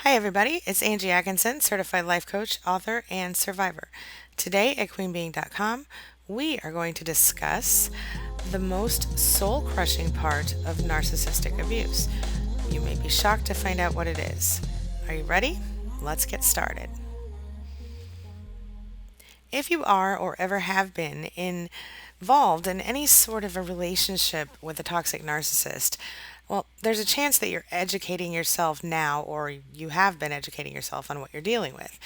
Hi, everybody. It's Angie Atkinson, certified life coach, author, and survivor. Today at queenbeing.com, we are going to discuss the most soul crushing part of narcissistic abuse. You may be shocked to find out what it is. Are you ready? Let's get started. If you are or ever have been involved in any sort of a relationship with a toxic narcissist, well, there's a chance that you're educating yourself now or you have been educating yourself on what you're dealing with.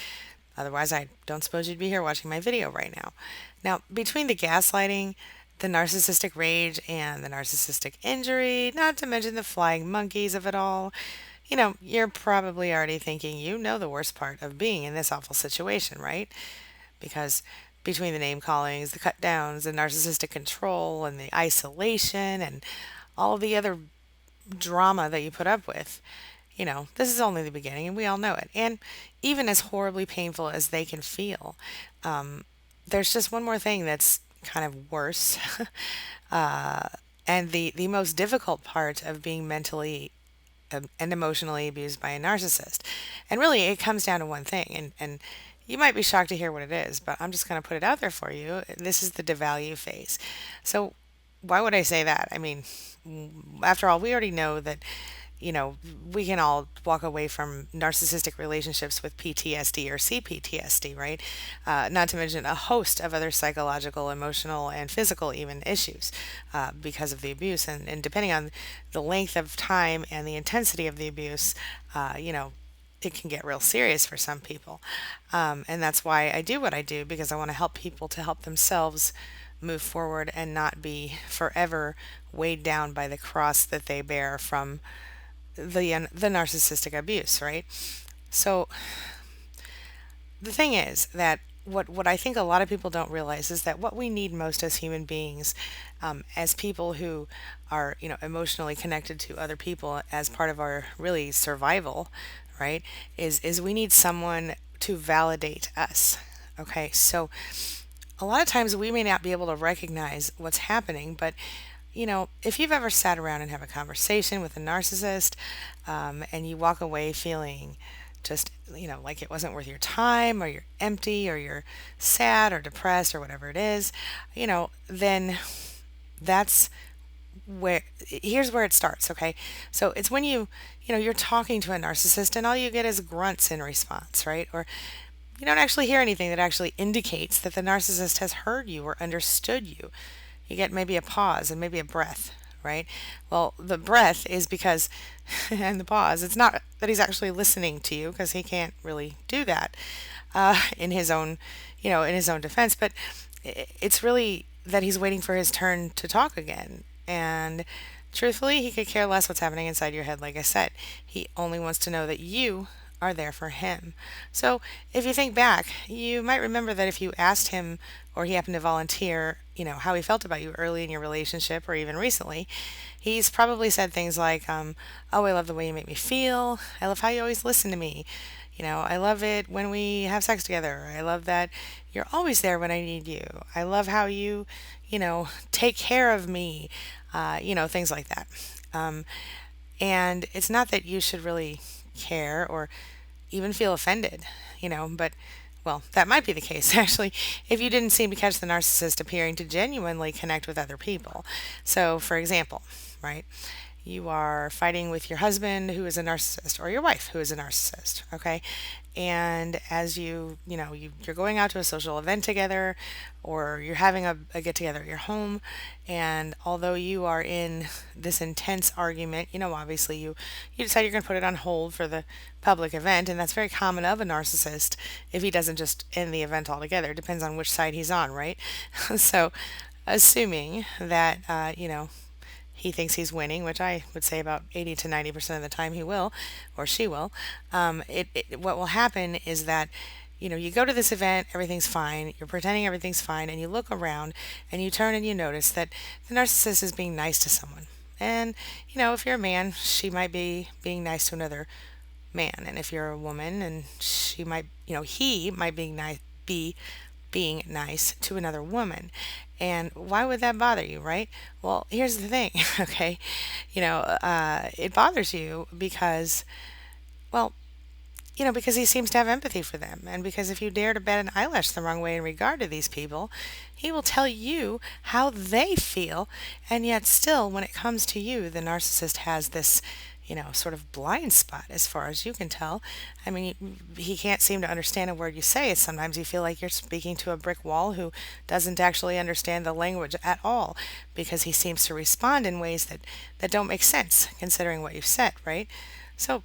Otherwise, I don't suppose you'd be here watching my video right now. Now, between the gaslighting, the narcissistic rage, and the narcissistic injury, not to mention the flying monkeys of it all, you're probably already thinking you know the worst part of being in this awful situation, right? Because between the name callings, the cutdowns, the narcissistic control, and the isolation, and all of the other drama that you put up with, this is only the beginning, and we all know it. And even as horribly painful as they can feel, there's just one more thing that's kind of worse. And the most difficult part of being mentally and emotionally abused by a narcissist. And really, it comes down to one thing. And you might be shocked to hear what it is, but I'm just going to put it out there for you. This is the devalue phase. So, why would I say that? I mean, after all, we already know that, we can all walk away from narcissistic relationships with PTSD or CPTSD, right? Not to mention a host of other psychological, emotional, and physical even issues because of the abuse. And depending on the length of time and the intensity of the abuse, it can get real serious for some people. And that's why I do what I do, because I want to help people to help themselves move forward and not be forever weighed down by the cross that they bear from the narcissistic abuse, right? So the thing is that what I think a lot of people don't realize is that what we need most as human beings, as people who are emotionally connected to other people as part of our really survival, right, is we need someone to validate us. Okay, so a lot of times we may not be able to recognize what's happening, but if you've ever sat around and have a conversation with a narcissist, and you walk away feeling just, like it wasn't worth your time, or you're empty, or you're sad or depressed, or whatever it is, then that's here's where it starts, okay? So it's when you're talking to a narcissist and all you get is grunts in response, right? Or you don't actually hear anything that actually indicates that the narcissist has heard you or understood you. You get maybe a pause and maybe a breath, right? Well, the breath is because, and the pause, it's not that he's actually listening to you, because he can't really do that in his own, in his own defense, but it's really that he's waiting for his turn to talk again. And truthfully, he could care less what's happening inside your head, like I said. He only wants to know that you are there for him. So if you think back, you might remember that if you asked him or he happened to volunteer, how he felt about you early in your relationship or even recently, he's probably said things like, oh, I love the way you make me feel. I love how you always listen to me. I love it when we have sex together. I love that you're always there when I need you. I love how you take care of me. Things like that. And it's not that you should really care or even feel offended, but well, that might be the case actually if you didn't seem to catch the narcissist appearing to genuinely connect with other people. So, for example, right, you are fighting with your husband who is a narcissist or your wife who is a narcissist, okay? And as you're going out to a social event together, or you're having a get together at your home, and although you are in this intense argument, obviously you decide you're going to put it on hold for the public event, and that's very common of a narcissist if he doesn't just end the event altogether. It depends on which side he's on, right? So assuming that he thinks he's winning, which I would say about 80 to 90% of the time he will, or she will. What will happen is that, you go to this event, everything's fine, you're pretending everything's fine, and you look around and you turn and you notice that the narcissist is being nice to someone. And, if you're a man, she might be being nice to another man. And if you're a woman, and she might, he might be being nice to another woman. And why would that bother you, right? Well, here's the thing, okay? It bothers you because, well, because he seems to have empathy for them. And because if you dare to bat an eyelash the wrong way in regard to these people, he will tell you how they feel. And yet, still, when it comes to you, the narcissist has this, sort of blind spot as far as you can tell. I mean, he can't seem to understand a word you say. Sometimes you feel like you're speaking to a brick wall who doesn't actually understand the language at all because he seems to respond in ways that don't make sense considering what you've said, right? So,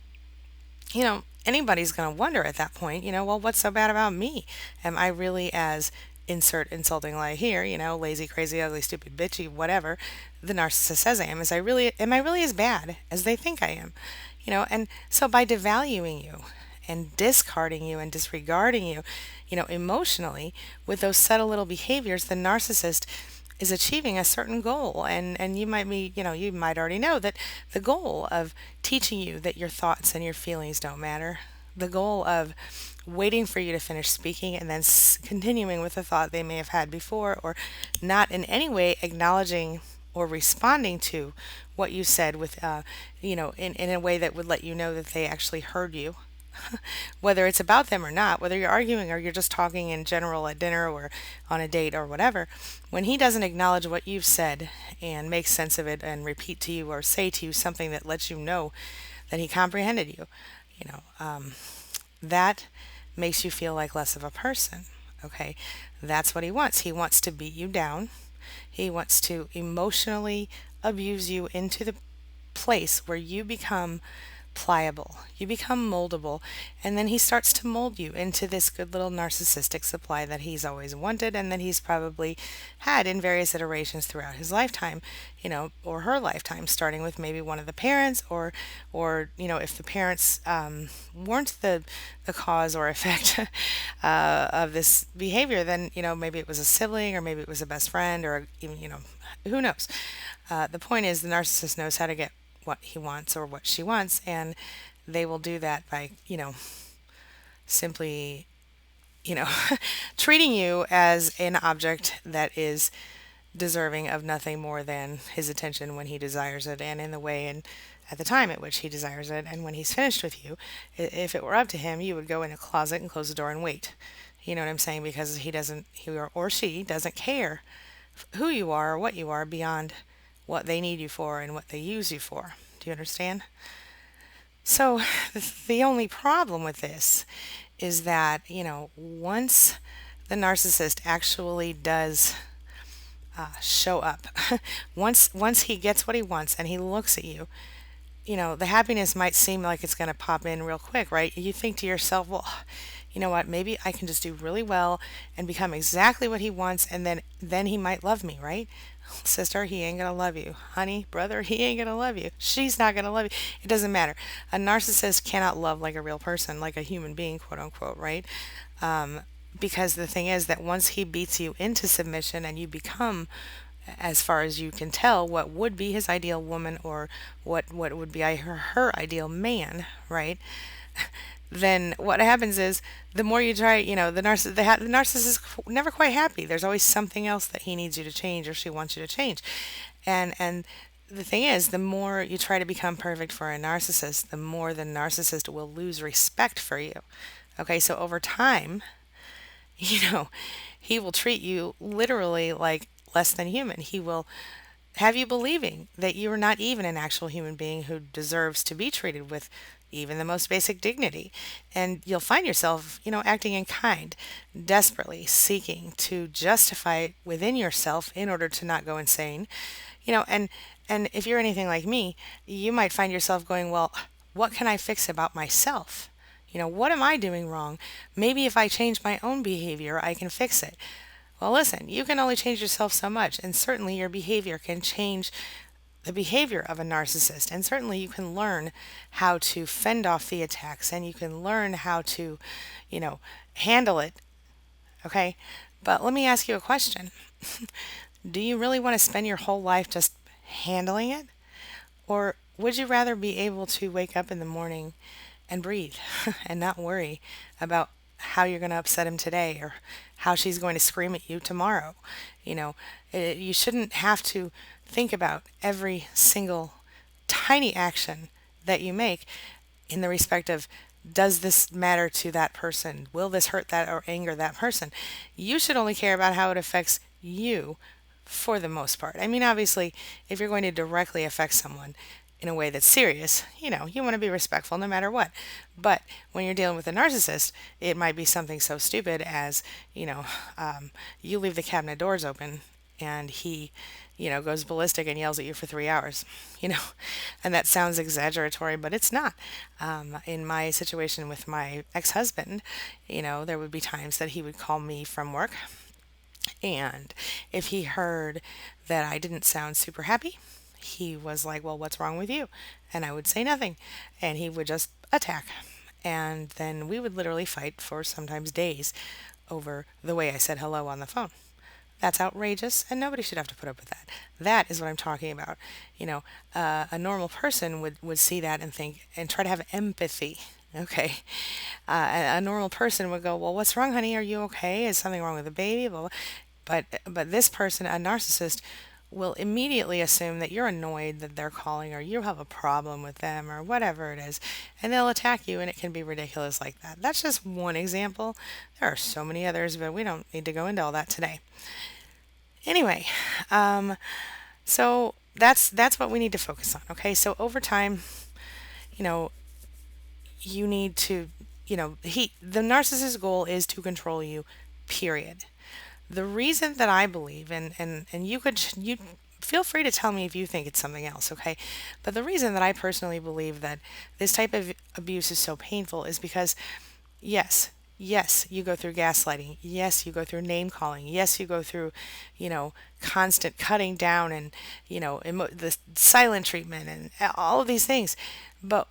anybody's going to wonder at that point, well, what's so bad about me? Am I really as insert insulting lie here, lazy, crazy, ugly, stupid, bitchy, whatever the narcissist says I am? Am I really as bad as they think I am? And so by devaluing you and discarding you and disregarding you, emotionally with those subtle little behaviors, the narcissist is achieving a certain goal. And you might already know that the goal of teaching you that your thoughts and your feelings don't matter, the goal of waiting for you to finish speaking and then continuing with the thought they may have had before, or not in any way acknowledging or responding to what you said with in a way that would let you know that they actually heard you, whether it's about them or not, whether you're arguing or you're just talking in general at dinner or on a date or whatever. When he doesn't acknowledge what you've said and make sense of it and repeat to you or say to you something that lets you know that he comprehended you, that makes you feel like less of a person. Okay, that's what he wants. He wants to beat you down. He wants to emotionally abuse you into the place where you become pliable, you become moldable, and then he starts to mold you into this good little narcissistic supply that he's always wanted and that he's probably had in various iterations throughout his lifetime, or her lifetime, starting with maybe one of the parents, or if the parents weren't the cause or effect of this behavior, then maybe it was a sibling or maybe it was a best friend or even who knows. The point is the narcissist knows how to get what he wants or what she wants, and they will do that by simply you know treating you as an object that is deserving of nothing more than his attention when he desires it, and in the way and at the time at which he desires it. And when he's finished with you, if it were up to him, you would go in a closet and close the door and wait. You know what I'm saying? Because he or she doesn't care who you are or what you are beyond what they need you for and what they use you for. Do you understand? So the only problem with this is that, once the narcissist actually does show up, once he gets what he wants and he looks at you, the happiness might seem like it's going to pop in real quick, right? You think to yourself, well, you know what, maybe I can just do really well and become exactly what he wants, and then he might love me, right? Sister, he ain't gonna love you. Honey, brother, he ain't gonna love you. She's not gonna love you. It doesn't matter. A narcissist cannot love like a real person, like a human being, quote unquote, right? Because the thing is that once he beats you into submission and you become, as far as you can tell, what would be his ideal woman, or what would be her ideal man, right? Then what happens is the more you try, the narcissist is never quite happy. There's always something else that he needs you to change or she wants you to change. And the thing is, the more you try to become perfect for a narcissist, the more the narcissist will lose respect for you. Okay, so over time, he will treat you literally like less than human. He will have you believing that you are not even an actual human being who deserves to be treated with even the most basic dignity. And you'll find yourself, acting in kind, desperately seeking to justify it within yourself in order to not go insane. And if you're anything like me, you might find yourself going, well, what can I fix about myself? What am I doing wrong? Maybe if I change my own behavior, I can fix it. Well, listen, you can only change yourself so much, and certainly your behavior can change the behavior of a narcissist. And certainly you can learn how to fend off the attacks, and you can learn how to, handle it. Okay? But let me ask you a question. Do you really want to spend your whole life just handling it? Or would you rather be able to wake up in the morning and breathe and not worry about how you're going to upset him today or how she's going to scream at you tomorrow? You shouldn't have to think about every single tiny action that you make in the respect of Does this matter to that person? Will this hurt that or anger that person? You should only care about how it affects you for the most part. I mean, obviously, if you're going to directly affect someone in a way that's serious, you want to be respectful no matter what. But when you're dealing with a narcissist, it might be something so stupid as, you know, you leave the cabinet doors open and he, goes ballistic and yells at you for 3 hours, you know, and that sounds exaggeratory, but it's not. In my situation with my ex husband, there would be times that he would call me from work, and if he heard that I didn't sound super happy, he was like, "Well, what's wrong with you?" And I would say nothing, and he would just attack. And then we would literally fight for sometimes days over the way I said hello on the phone. That's outrageous, and nobody should have to put up with that. That is what I'm talking about. A normal person would see that and think and try to have empathy. Okay. A normal person would go, "Well, what's wrong, honey? Are you okay? Is something wrong with the baby?" Blah, blah. But this person, a narcissist, will immediately assume that you're annoyed that they're calling or you have a problem with them or whatever it is, and they'll attack you, and it can be ridiculous like that. That's just one example. There are so many others, but we don't need to go into all that today. Anyway, so that's what we need to focus on. Okay, so over time, you know, you need to, the narcissist's goal is to control you. Period. The reason that I believe, and you feel free to tell me if you think it's something else, okay? But the reason that I personally believe that this type of abuse is so painful is because, yes, yes, you go through gaslighting. Yes, you go through name calling. Yes, you go through, constant cutting down and, the silent treatment and all of these things. But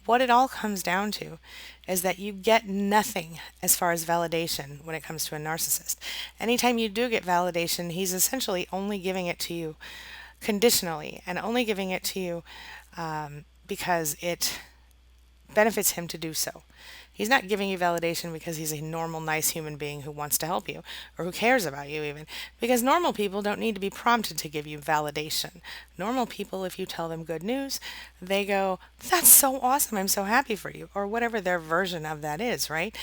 what it all comes down to is that you get nothing as far as validation when it comes to a narcissist. Anytime you do get validation, he's essentially only giving it to you conditionally and only giving it to you because it benefits him to do so. He's not giving you validation because he's a normal, nice human being who wants to help you or who cares about you, even. Because normal people don't need to be prompted to give you validation. Normal people, if you tell them good news, they go, "That's so awesome. I'm so happy for you," or whatever their version of that is, right?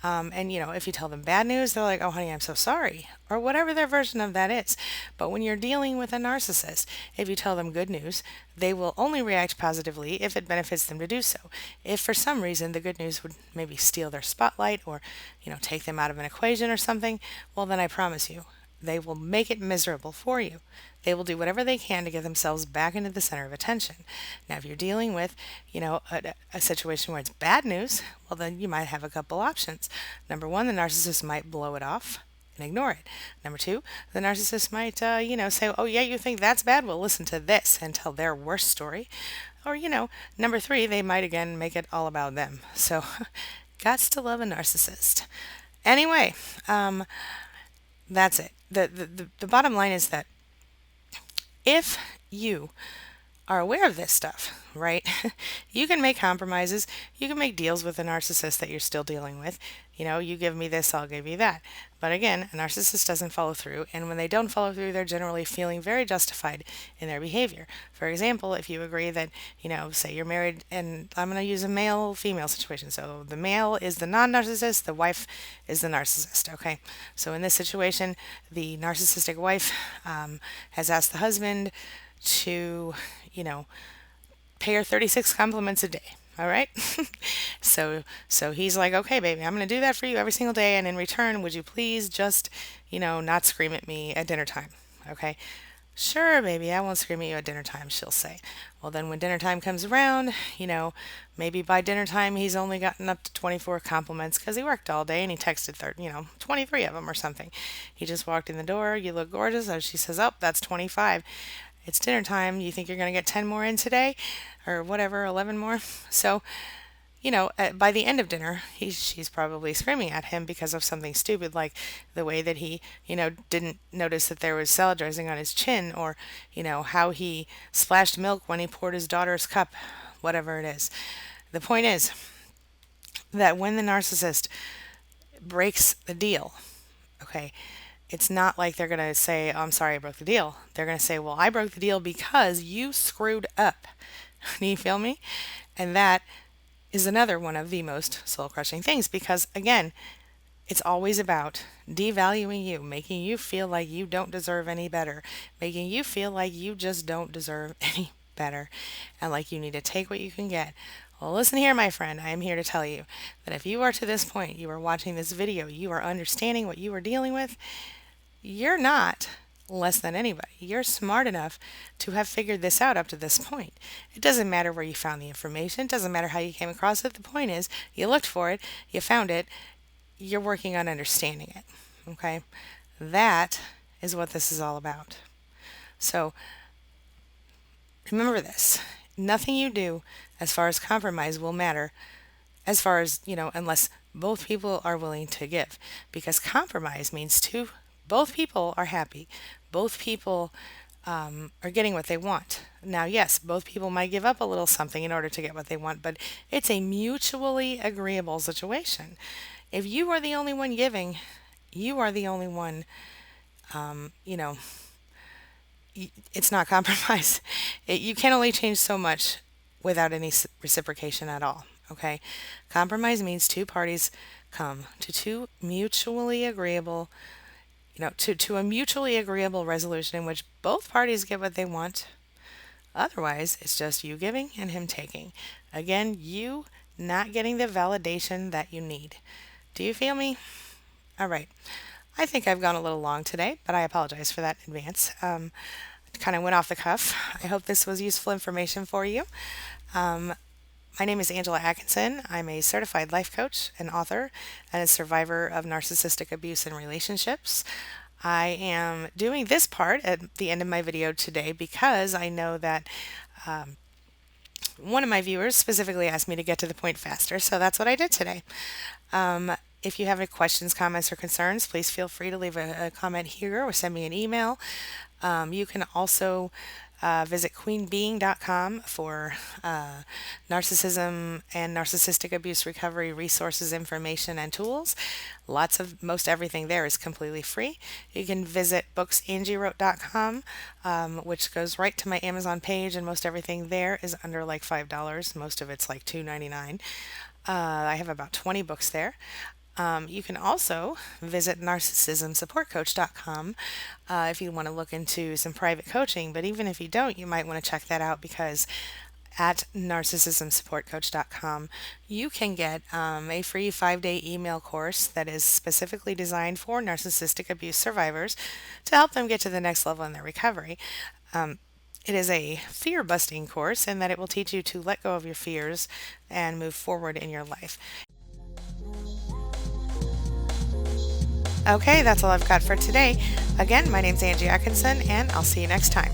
And if you tell them bad news, they're like, "Oh, honey, I'm so sorry," or whatever their version of that is. But when you're dealing with a narcissist, if you tell them good news, they will only react positively if it benefits them to do so. If for some reason the good news would maybe steal their spotlight or, take them out of an equation or something, well, then I promise you, they will make it miserable for you. They will do whatever they can to get themselves back into the center of attention. Now, if you're dealing with, a situation where it's bad news, well, then you might have a couple options. Number one, the narcissist might blow it off and ignore it. Number two, the narcissist might, say, "Oh, yeah, you think that's bad? Well, listen to this," and tell their worst story. Or, number three, they might again make it all about them. So, gots to love a narcissist. Anyway, that's it. The bottom line is that if you are aware of this stuff, right? You can make compromises. You can make deals with a narcissist that you're still dealing with. You give me this, I'll give you that. But again, a narcissist doesn't follow through. And when they don't follow through, they're generally feeling very justified in their behavior. For example, if you agree that, say you're married, and I'm going to use a male female situation. So the male is the non narcissist, the wife is the narcissist. Okay. So in this situation, the narcissistic wife has asked the husband to, pay her 36 compliments a day. All right. So he's like, "Okay, baby, I'm going to do that for you every single day. And in return, would you please just, not scream at me at dinner time?" Okay. "Sure, baby, I won't scream at you at dinner time," she'll say. Well, then when dinner time comes around, maybe by dinner time he's only gotten up to 24 compliments because he worked all day and he texted 23 of them or something. He just walked in the door, "You look gorgeous." And she says, "Oh, that's 25. It's dinner time. You think you're going to get 10 more in today?" Or whatever, 11 more. So, by the end of dinner, she's probably screaming at him because of something stupid like the way that he, didn't notice that there was salad dressing on his chin, or, how he splashed milk when he poured his daughter's cup, whatever it is. The point is that when the narcissist breaks the deal, okay, it's not like they're going to say, "Oh, I'm sorry, I broke the deal." They're going to say, "Well, I broke the deal because you screwed up." Do you feel me? And that is another one of the most soul crushing things because, again, it's always about devaluing you, making you feel like you don't deserve any better, making you feel like you just don't deserve any better, and like you need to take what you can get. Well, listen here, my friend. I am here to tell you that if you are to this point, you are watching this video, you are understanding what you are dealing with, you're not less than anybody. You're smart enough to have figured this out up to this point. It doesn't matter where you found the information, it doesn't matter how you came across it. The point is, you looked for it, you found it, you're working on understanding it. Okay? That is what this is all about. So remember this, nothing you do as far as compromise will matter as far as, unless both people are willing to give. Because compromise means both people are happy, both people are getting what they want. Now, yes, both people might give up a little something in order to get what they want, but it's a mutually agreeable situation. If you are the only one giving, you are the only one, you know, it's not compromise. You can only change so much without any reciprocation at all. Okay? Compromise means two parties come to two mutually agreeable, to a mutually agreeable resolution in which both parties get what they want. Otherwise, it's just you giving and him taking. Again, you not getting the validation that you need. Do you feel me? All right. I think I've gone a little long today, but I apologize for that in advance. Kind of went off the cuff. I hope this was useful information for you. My name is Angela Atkinson. I'm a certified life coach, an author, and a survivor of narcissistic abuse in relationships. I am doing this part at the end of my video today because I know that one of my viewers specifically asked me to get to the point faster, so that's what I did today. If you have any questions, comments, or concerns, please feel free to leave a comment here or send me an email. You can also visit queenbeing.com for narcissism and narcissistic abuse recovery resources, information, and tools. Most everything there is completely free. You can visit booksangieWrote.com, which goes right to my Amazon page, and most everything there is under like $5. Most of it's like $2.99. I have about 20 books there. You can also visit narcissismsupportcoach.com if you want to look into some private coaching. But even if you don't, you might want to check that out because at narcissismsupportcoach.com, you can get a free 5-day email course that is specifically designed for narcissistic abuse survivors to help them get to the next level in their recovery. It is a fear-busting course in that it will teach you to let go of your fears and move forward in your life. Okay, that's all I've got for today. Again, my name's Angie Atkinson, and I'll see you next time.